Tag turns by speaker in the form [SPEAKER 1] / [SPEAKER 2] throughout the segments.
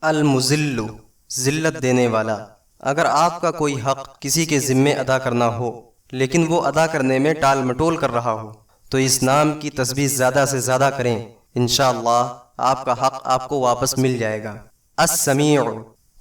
[SPEAKER 1] المذل، ذلت دینے والا۔ اگر آپ کا کوئی حق کسی کے ذمے ادا کرنا ہو لیکن وہ ادا کرنے میں ٹال مٹول کر رہا ہو تو اس نام کی تسبیح زیادہ سے زیادہ کریں، انشاءاللہ آپ کا حق آپ کو واپس مل جائے گا۔ السمیع،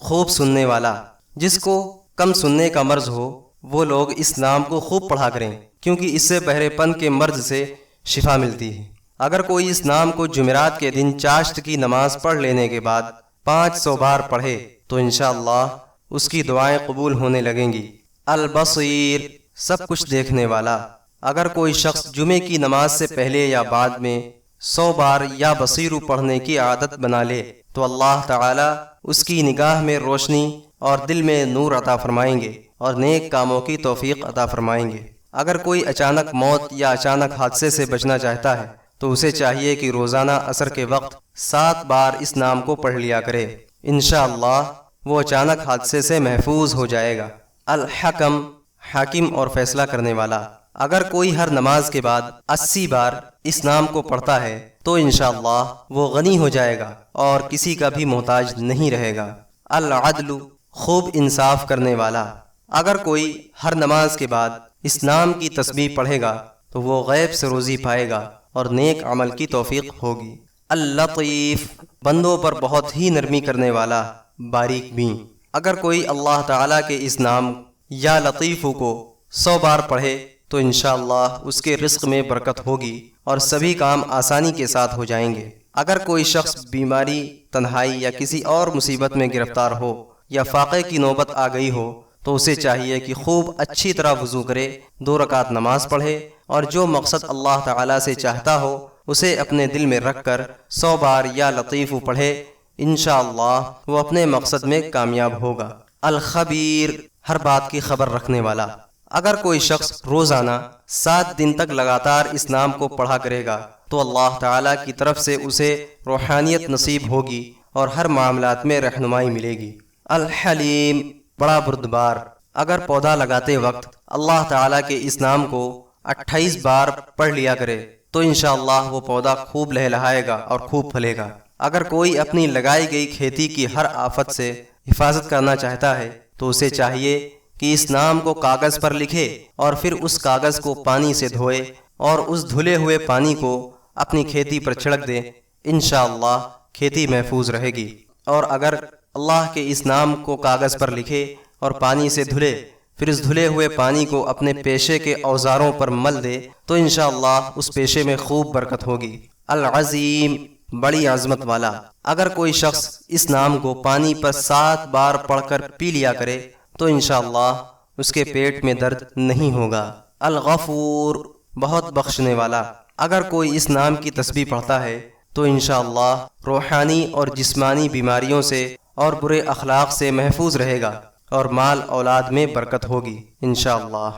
[SPEAKER 1] خوب سننے والا۔ جس کو کم سننے کا مرض ہو وہ لوگ اس نام کو خوب پڑھا کریں کیونکہ اس سے بہرے پن کے مرض سے شفا ملتی ہے۔ اگر کوئی اس نام کو جمعرات کے دن چاشت کی نماز پڑھ لینے کے بعد 500 بار پڑھے تو انشاءاللہ اس کی دعائیں قبول ہونے لگیں گی۔ البصیر، سب کچھ دیکھنے والا۔ اگر کوئی شخص جمعے کی نماز سے پہلے یا بعد میں 100 بار یا بصیرو پڑھنے کی عادت بنا لے تو اللہ تعالی اس کی نگاہ میں روشنی اور دل میں نور عطا فرمائیں گے اور نیک کاموں کی توفیق عطا فرمائیں گے۔ اگر کوئی اچانک موت یا اچانک حادثے سے بچنا چاہتا ہے تو اسے چاہیے کہ روزانہ عصر کے وقت 7 بار اس نام کو پڑھ لیا کرے، انشاءاللہ وہ اچانک حادثے سے محفوظ ہو جائے گا۔ الحکم، حاکم اور فیصلہ کرنے والا۔ اگر کوئی ہر نماز کے بعد 80 بار اس نام کو پڑھتا ہے تو انشاءاللہ وہ غنی ہو جائے گا اور کسی کا بھی محتاج نہیں رہے گا۔ العدل، خوب انصاف کرنے والا۔ اگر کوئی ہر نماز کے بعد اس نام کی تسبیح پڑھے گا تو وہ غیب سے روزی پائے گا اور نیک عمل کی توفیق ہوگی۔ اللطیف، بندوں پر بہت ہی نرمی کرنے والا، باریک بین۔ اگر کوئی اللہ تعالیٰ کے اس نام یا لطیف کو 100 بار پڑھے تو انشاءاللہ اس کے رزق میں برکت ہوگی اور سبھی کام آسانی کے ساتھ ہو جائیں گے۔ اگر کوئی شخص بیماری، تنہائی یا کسی اور مصیبت میں گرفتار ہو یا فاقے کی نوبت آ گئی ہو تو اسے چاہیے کہ خوب اچھی طرح وضو کرے، 2 رکعت نماز پڑھے اور جو مقصد اللہ تعالیٰ سے چاہتا ہو اسے اپنے دل میں رکھ کر 100 بار یا لطیف پڑھے، انشاءاللہ وہ اپنے مقصد میں کامیاب ہوگا۔ الخبیر، ہر بات کی خبر رکھنے والا۔ اگر کوئی شخص روزانہ 7 دن تک لگاتار اس نام کو پڑھا کرے گا تو اللہ تعالیٰ کی طرف سے اسے روحانیت نصیب ہوگی اور ہر معاملات میں رہنمائی ملے گی۔ الحلیم، بڑا بردبار۔ اگر پودا لگاتے وقت اللہ تعالیٰ کے اس نام کو 28 بار پڑھ لیا کرے تو انشاءاللہ وہ پودا خوب لہلہائے گا اور خوب پھلے گا۔ اگر کوئی اپنی لگائی گئی کھیتی کی ہر آفت سے حفاظت کرنا چاہتا ہے تو اسے چاہیے کہ اس نام کو کاغذ پر لکھے اور پھر اس کاغذ کو پانی سے دھوئے اور اس دھلے ہوئے پانی کو اپنی کھیتی پر چھڑک دے، انشاءاللہ کھیتی محفوظ رہے گی۔ اور اگر اللہ کے اس نام کو کاغذ پر لکھے اور پانی سے دھلے پھر اس دھلے ہوئے پانی کو اپنے پیشے کے اوزاروں پر مل دے تو انشاءاللہ اس پیشے میں خوب برکت ہوگی۔ العظیم، بڑی عظمت والا۔ اگر کوئی شخص اس نام کو پانی پر 7 بار پڑھ کر پی لیا کرے تو انشاءاللہ اس کے پیٹ میں درد نہیں ہوگا۔ الغفور، بہت بخشنے والا۔ اگر کوئی اس نام کی تسبیح پڑھتا ہے تو انشاءاللہ روحانی اور جسمانی بیماریوں سے اور برے اخلاق سے محفوظ رہے گا اور مال اولاد میں برکت ہوگی انشاءاللہ۔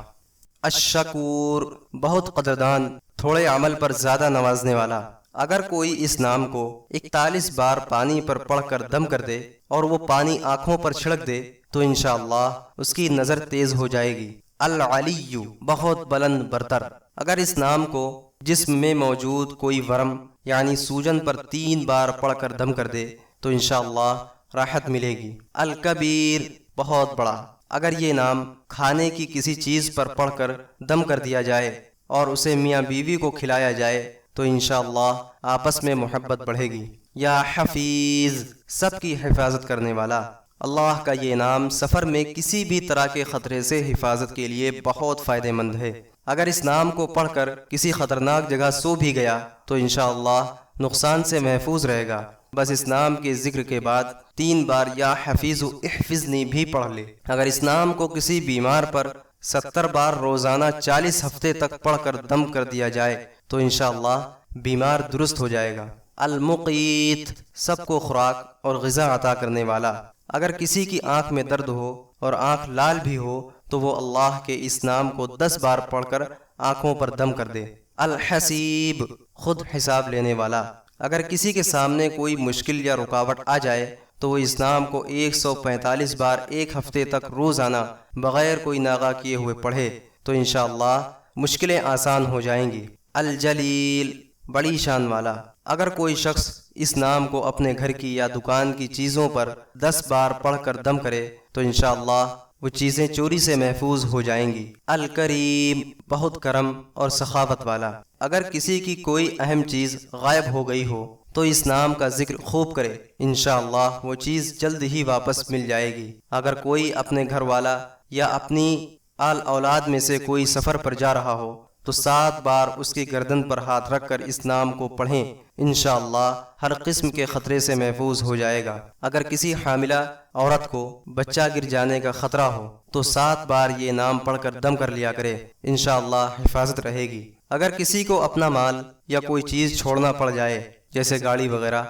[SPEAKER 1] الشکور، بہت قدردان، تھوڑے عمل پر زیادہ نوازنے والا۔ اگر کوئی اس نام کو 41 بار پانی پر پڑھ کر دم کر دے اور وہ پانی آنکھوں پر چھڑک دے تو انشاءاللہ اس کی نظر تیز ہو جائے گی۔ العلی، بہت بلند برتر۔ اگر اس نام کو جسم میں موجود کوئی ورم یعنی سوجن پر 3 بار پڑھ کر دم کر دے تو انشاءاللہ راحت ملے گی۔ الکبیر، بہت بڑا۔ اگر یہ نام کھانے کی کسی چیز پر پڑھ کر دم کر دیا جائے اور اسے میاں بیوی کو کھلایا جائے تو انشاءاللہ آپس میں محبت بڑھے گی۔ یا حفیظ، سب کی حفاظت کرنے والا۔ اللہ کا یہ نام سفر میں کسی بھی طرح کے خطرے سے حفاظت کے لیے بہت فائدہ مند ہے۔ اگر اس نام کو پڑھ کر کسی خطرناک جگہ سو بھی گیا تو انشاءاللہ نقصان سے محفوظ رہے گا۔ بس اس نام کے ذکر کے بعد 3 بار یا حفیظ احفظنی بھی پڑھ لے۔ اگر اس نام کو کسی بیمار پر 70 بار روزانہ 40 ہفتے تک پڑھ کر دم کر دیا جائے تو انشاءاللہ بیمار درست ہو جائے گا۔ المقیت، سب کو خوراک اور غذا عطا کرنے والا۔ اگر کسی کی آنکھ میں درد ہو اور آنکھ لال بھی ہو تو وہ اللہ کے اس نام کو 10 بار پڑھ کر آنکھوں پر دم کر دے۔ الحسیب، خود حساب لینے والا۔ اگر کسی کے سامنے کوئی مشکل یا رکاوٹ آ جائے تو وہ اس نام کو 145 بار ایک ہفتے تک روزانہ بغیر کوئی ناغہ کیے ہوئے پڑھے تو انشاءاللہ مشکلیں آسان ہو جائیں گی۔ الجلیل، بڑی شان والا۔ اگر کوئی شخص اس نام کو اپنے گھر کی یا دکان کی چیزوں پر 10 بار پڑھ کر دم کرے تو انشاءاللہ وہ چیزیں چوری سے محفوظ ہو جائیں گی۔ الکریم، بہت کرم اور سخاوت والا۔ اگر کسی کی کوئی اہم چیز غائب ہو گئی ہو تو اس نام کا ذکر خوب کرے، انشاءاللہ وہ چیز جلد ہی واپس مل جائے گی۔ اگر کوئی اپنے گھر والا یا اپنی آل اولاد میں سے کوئی سفر پر جا رہا ہو تو 7 بار اس کی گردن پر ہاتھ رکھ کر اس نام کو پڑھیں، انشاءاللہ ہر قسم کے خطرے سے محفوظ ہو جائے گا۔ اگر کسی حاملہ عورت کو بچہ گر جانے کا خطرہ ہو تو 7 بار یہ نام پڑھ کر دم کر لیا کرے، انشاءاللہ حفاظت رہے گی۔ اگر کسی کو اپنا مال یا کوئی چیز چھوڑنا پڑ جائے جیسے گاڑی وغیرہ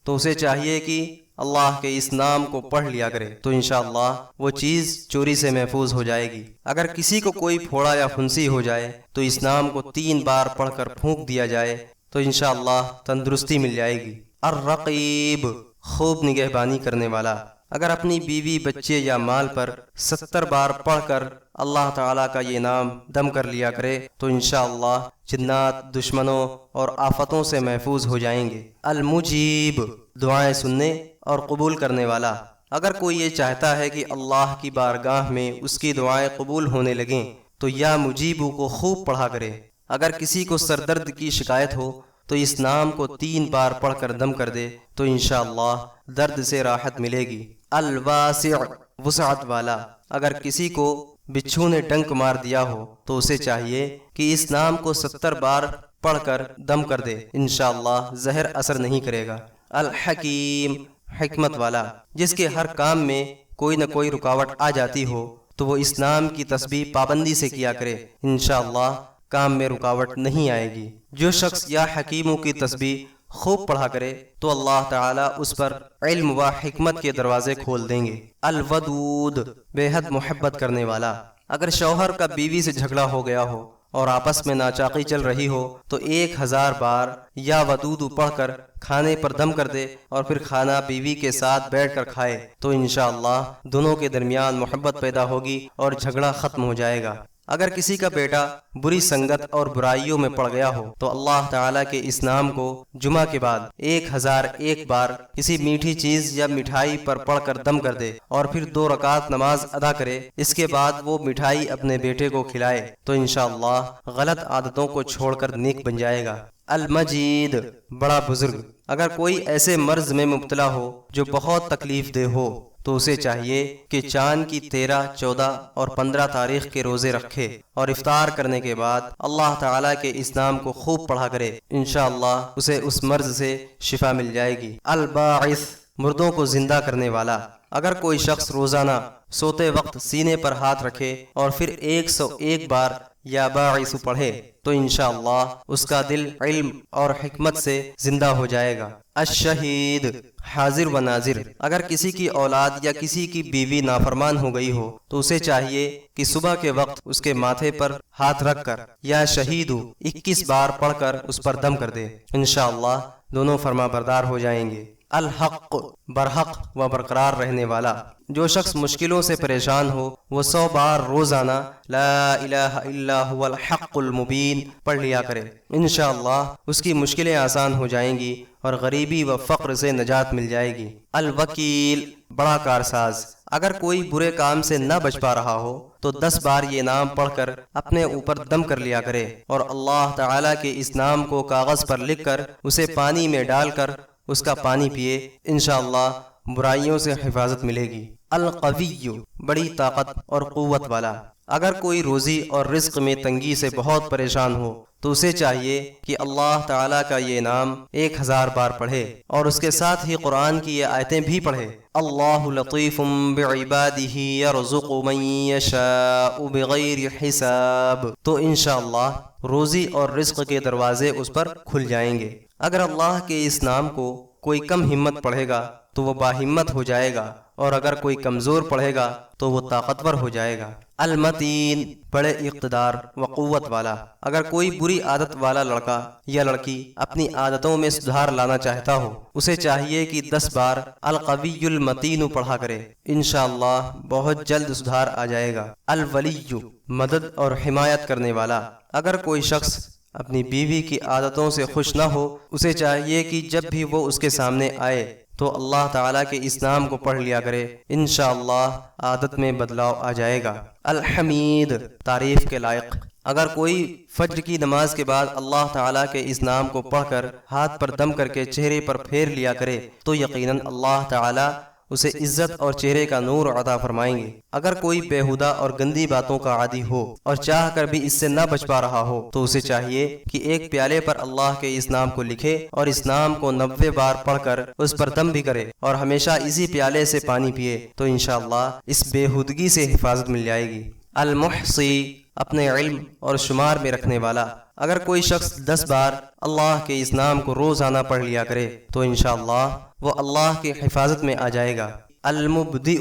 [SPEAKER 1] تو اسے چاہیے کہ اللہ کے اس نام کو پڑھ لیا کرے تو انشاءاللہ وہ چیز چوری سے محفوظ ہو جائے گی۔ اگر کسی کو کوئی پھوڑا یا پھنسی ہو جائے تو اس نام کو 3 بار پڑھ کر پھونک دیا جائے تو انشاءاللہ تندرستی مل جائے گی۔ الرقیب، خوب نگہبانی کرنے والا۔ اگر اپنی بیوی، بچے یا مال پر 70 بار پڑھ کر اللہ تعالیٰ کا یہ نام دم کر لیا کرے تو انشاءاللہ جنات، دشمنوں اور آفتوں سے محفوظ ہو جائیں گے۔ المجیب، دعائیں سننے اور قبول کرنے والا۔ اگر کوئی یہ چاہتا ہے کہ اللہ کی بارگاہ میں اس کی دعائیں قبول ہونے لگیں تو یا مجیبو کو خوب پڑھا کرے۔ اگر کسی کو سر درد کی شکایت ہو تو اس نام کو 3 بار پڑھ کر دم کر دے تو انشاءاللہ درد سے راحت ملے گی۔ الواسع، وسعت والا۔ اگر کسی کو بچھو نے ڈنک مار دیا ہو تو اسے چاہیے کہ اس نام کو 70 بار پڑھ کر دم کر دے، انشاءاللہ زہر اثر نہیں کرے گا۔ الحکیم، حکمت والا۔ جس کے ہر کام میں کوئی نہ کوئی رکاوٹ آ جاتی ہو تو وہ اس نام کی تسبیح پابندی سے کیا کرے، انشاءاللہ کام میں رکاوٹ نہیں آئے گی۔ جو شخص یا حکیموں کی تسبیح خوب پڑھا کرے تو اللہ تعالیٰ اس پر علم و حکمت کے دروازے کھول دیں گے۔ الودود، بے حد محبت کرنے والا۔ اگر شوہر کا بیوی سے جھگڑا ہو گیا ہو اور آپس میں ناچاقی چل رہی ہو تو 1000 بار یا ودود پڑھ کر کھانے پر دم کر دے اور پھر کھانا بیوی کے ساتھ بیٹھ کر کھائے تو انشاءاللہ دونوں کے درمیان محبت پیدا ہوگی اور جھگڑا ختم ہو جائے گا۔ اگر کسی کا بیٹا بری سنگت اور برائیوں میں پڑ گیا ہو تو اللہ تعالیٰ کے اس نام کو جمعہ کے بعد 1001 بار کسی میٹھی چیز یا مٹھائی پر پڑھ کر دم کر دے اور پھر 2 رکعت نماز ادا کرے، اس کے بعد وہ مٹھائی اپنے بیٹے کو کھلائے تو انشاءاللہ غلط عادتوں کو چھوڑ کر نیک بن جائے گا۔ المجید، بڑا بزرگ۔ اگر کوئی ایسے مرض میں مبتلا ہو جو بہت تکلیف دہ ہو تو اسے چاہیے کہ چاند کی 13، 14 اور 15 تاریخ کے روزے رکھے اور افطار کرنے کے بعد اللہ تعالیٰ کے اس نام کو خوب پڑھا کرے، انشاءاللہ اسے اس مرض سے شفا مل جائے گی۔ الباعث، مردوں کو زندہ کرنے والا۔ اگر کوئی شخص روزانہ سوتے وقت سینے پر ہاتھ رکھے اور پھر 101 بار یا باعث پڑھے تو انشاءاللہ اس کا دل علم اور حکمت سے زندہ ہو جائے گا۔ الشہید، حاضر و ناظر۔ اگر کسی کی اولاد یا کسی کی بیوی نافرمان ہو گئی ہو تو اسے چاہیے کہ صبح کے وقت اس کے ماتھے پر ہاتھ رکھ کر یا شہید 21 بار پڑھ کر اس پر دم کر دے، انشاءاللہ دونوں فرما بردار ہو جائیں گے۔ الحق، برحق و برقرار رہنے والا۔ جو شخص مشکلوں سے پریشان ہو وہ 100 بار روزانہ لا الہ الا هو الحق المبین پڑھ لیا کرے، انشاءاللہ اس کی مشکلیں آسان ہو جائیں گی اور غریبی و فقر سے نجات مل جائے گی۔ الوکیل، بڑا کارساز۔ اگر کوئی برے کام سے نہ بچ پا رہا ہو تو 10 بار یہ نام پڑھ کر اپنے اوپر دم کر لیا کرے اور اللہ تعالیٰ کے اس نام کو کاغذ پر لکھ کر اسے پانی میں ڈال کر اس کا پانی پیے، انشاءاللہ برائیوں سے حفاظت ملے گی۔ القوی، بڑی طاقت اور قوت والا۔ اگر کوئی روزی اور رزق میں تنگی سے بہت پریشان ہو تو اسے چاہیے کہ اللہ تعالیٰ کا یہ نام 1000 بار پڑھے اور اس کے ساتھ ہی قرآن کی یہ آیتیں بھی پڑھے۔ اللہ لطیف بعبادہ یرزق من یشاء بغیر حساب، تو انشاءاللہ روزی اور رزق کے دروازے اس پر کھل جائیں گے۔ اگر اللہ کے اس نام کو کوئی کم ہمت پڑھے گا تو وہ باہمت ہو جائے گا اور اگر کوئی کمزور پڑھے گا تو وہ طاقتور ہو جائے گا۔ المتین، بڑے اقتدار و قوت والا۔ اگر کوئی بری عادت والا لڑکا یا لڑکی اپنی عادتوں میں سدھار لانا چاہتا ہو اسے چاہیے کہ 10 بار القوی المتین پڑھا کرے، انشاءاللہ بہت جلد سدھار آ جائے گا۔ الولی، مدد اور حمایت کرنے والا۔ اگر کوئی شخص اپنی بیوی کی عادتوں سے خوش نہ ہو، اسے چاہیے کہ جب بھی وہ اس کے سامنے آئے تو اللہ تعالیٰ کے اس نام کو پڑھ لیا کرے، انشاءاللہ عادت میں بدلاؤ آ جائے گا۔ الحمید، تعریف کے لائق۔ اگر کوئی فجر کی نماز کے بعد اللہ تعالیٰ کے اس نام کو پڑھ کر ہاتھ پر دم کر کے چہرے پر پھیر لیا کرے تو یقیناً اللہ تعالیٰ اسے عزت اور چہرے کا نور عطا فرمائیں گے۔ اگر کوئی بیہودہ اور گندی باتوں کا عادی ہو اور چاہ کر بھی اس سے نہ بچ پا رہا ہو تو اسے چاہیے کہ ایک پیالے پر اللہ کے اس نام کو لکھے اور اس نام کو 90 بار پڑھ کر اس پر دم بھی کرے اور ہمیشہ اسی پیالے سے پانی پیے تو انشاءاللہ اس بیہودگی سے حفاظت مل جائے گی۔ المحصی، اپنے علم اور شمار میں رکھنے والا۔ اگر کوئی شخص 10 بار اللہ کے اس نام کو روزانہ پڑھ لیا کرے تو انشاءاللہ وہ اللہ کی حفاظت میں آ جائے گا۔ المبدئ،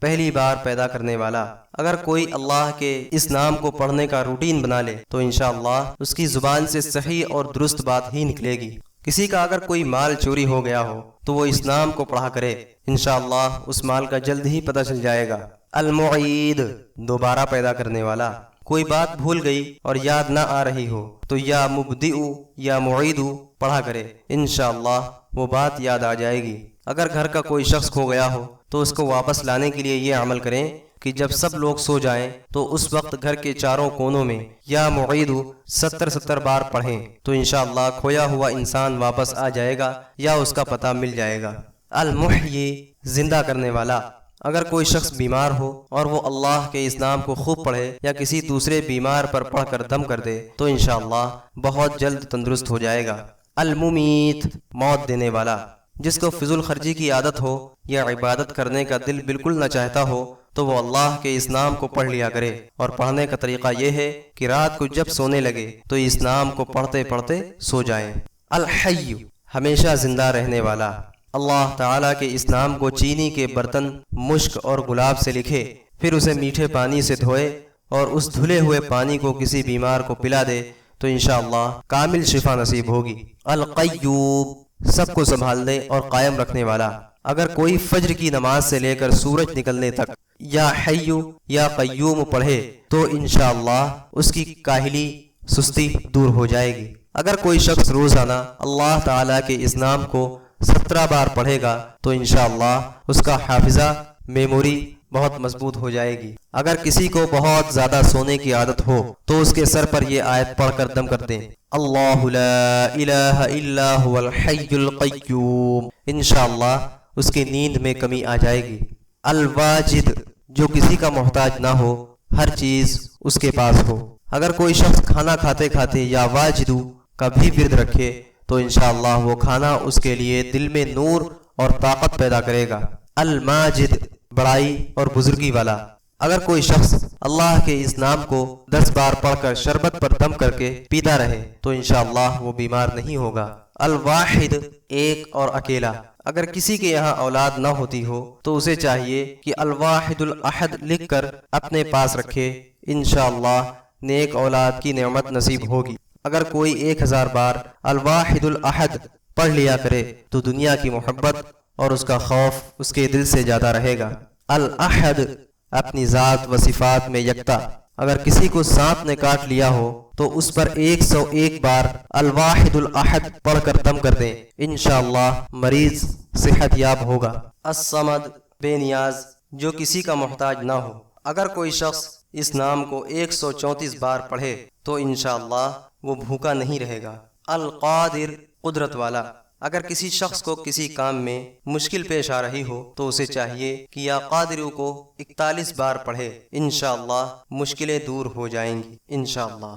[SPEAKER 1] پہلی بار پیدا کرنے والا۔ اگر کوئی اللہ کے اس نام کو پڑھنے کا روٹین بنا لے تو انشاءاللہ اس کی زبان سے صحیح اور درست بات ہی نکلے گی۔ کسی کا اگر کوئی مال چوری ہو گیا ہو تو وہ اس نام کو پڑھا کرے، انشاءاللہ اس مال کا جلد ہی پتہ چل جائے گا۔ المعید، دوبارہ پیدا کرنے والا۔ کوئی بات بھول گئی اور یاد نہ آ رہی ہو تو یا مبدئ یا معید پڑھا کرے، انشاءاللہ وہ بات یاد آ جائے گی۔ اگر گھر کا کوئی شخص کھو گیا ہو تو اس کو واپس لانے کے لیے یہ عمل کریں کہ جب سب لوگ سو جائیں تو اس وقت گھر کے چاروں کونوں میں یا معید 70 بار پڑھیں تو انشاءاللہ کھویا ہوا انسان واپس آ جائے گا یا اس کا پتہ مل جائے گا۔ المحیی، زندہ کرنے والا۔ اگر کوئی شخص بیمار ہو اور وہ اللہ کے اس نام کو خوب پڑھے یا کسی دوسرے بیمار پر پڑھ کر دم کر دے تو انشاءاللہ بہت جلد تندرست ہو جائے گا۔ الممیت، موت دینے والا۔ جس کو فضول خرچی کی عادت ہو یا عبادت کرنے کا دل بالکل نہ چاہتا ہو تو وہ اللہ کے اس نام کو پڑھ لیا کرے، اور پڑھنے کا طریقہ یہ ہے کہ رات کو جب سونے لگے تو اس نام کو پڑھتے پڑھتے سو جائیں۔ الحی، ہمیشہ زندہ رہنے والا۔ اللہ تعالیٰ کے اس نام کو چینی کے برتن، مشک اور گلاب سے لکھے، پھر اسے میٹھے پانی سے دھوئے اور اس دھلے ہوئے پانی کو کسی بیمار کو پلا دے تو انشاءاللہ کامل شفا نصیب ہوگی۔ القیوم، سب کو سنبھالنے اور قائم رکھنے والا۔ اگر کوئی فجر کی نماز سے لے کر سورج نکلنے تک یا حی یا قیوم پڑھے تو انشاءاللہ اس کی کاہلی، سستی دور ہو جائے گی۔ اگر کوئی شخص روزانہ اللہ تعالیٰ کے اس نام کو 17 بار پڑھے گا تو انشاءاللہ اس کا حافظہ، میموری بہت مضبوط ہو جائے گی۔ اگر کسی کو بہت زیادہ سونے کی عادت ہو تو اس کے سر پر یہ آیت پڑھ کر دم کر دیں، اللہ لا الہ الا هو الحی القیوم، انشاءاللہ اس کی نیند میں کمی آ جائے گی۔ الواجد، جو کسی کا محتاج نہ ہو، ہر چیز اس کے پاس ہو۔ اگر کوئی شخص کھانا کھاتے کھاتے یا واجدو کا بھی ورد رکھے تو انشاءاللہ وہ کھانا اس کے لیے دل میں نور اور طاقت پیدا کرے گا۔ الماجد، بڑائی اور بزرگی والا۔ اگر کوئی شخص اللہ کے اس نام کو 10 بار پڑھ کر شربت پر دم کر کے پیتا رہے تو انشاءاللہ وہ بیمار نہیں ہوگا۔ الواحد، ایک اور اکیلا۔ اگر کسی کے یہاں اولاد نہ ہوتی ہو تو اسے چاہیے کہ الواحد الاحد لکھ کر اپنے پاس رکھے، انشاءاللہ نیک اولاد کی نعمت نصیب ہوگی۔ اگر کوئی 1000 بار الواحد الاحد پڑھ لیا کرے تو دنیا کی محبت اور اس کا خوف اس کے دل سے زیادہ رہے گا۔ الاحد، اپنی ذات و صفات میں یکتا۔ اگر کسی کو سانپ نے کاٹ لیا ہو تو اس پر 101 بار الواحد الاحد پڑھ کر دم کر دیں، انشاءاللہ مریض صحت یاب ہوگا۔ الصمد، بے نیاز، جو کسی کا محتاج نہ ہو۔ اگر کوئی شخص اس نام کو 134 بار پڑھے تو انشاءاللہ وہ بھوکا نہیں رہے گا۔ القادر، قدرت والا۔ اگر کسی شخص کو کسی کام میں مشکل پیش آ رہی ہو تو اسے چاہیے کہ یا قادر کو 41 بار پڑھے، انشاءاللہ مشکلیں دور ہو جائیں گی، انشاءاللہ۔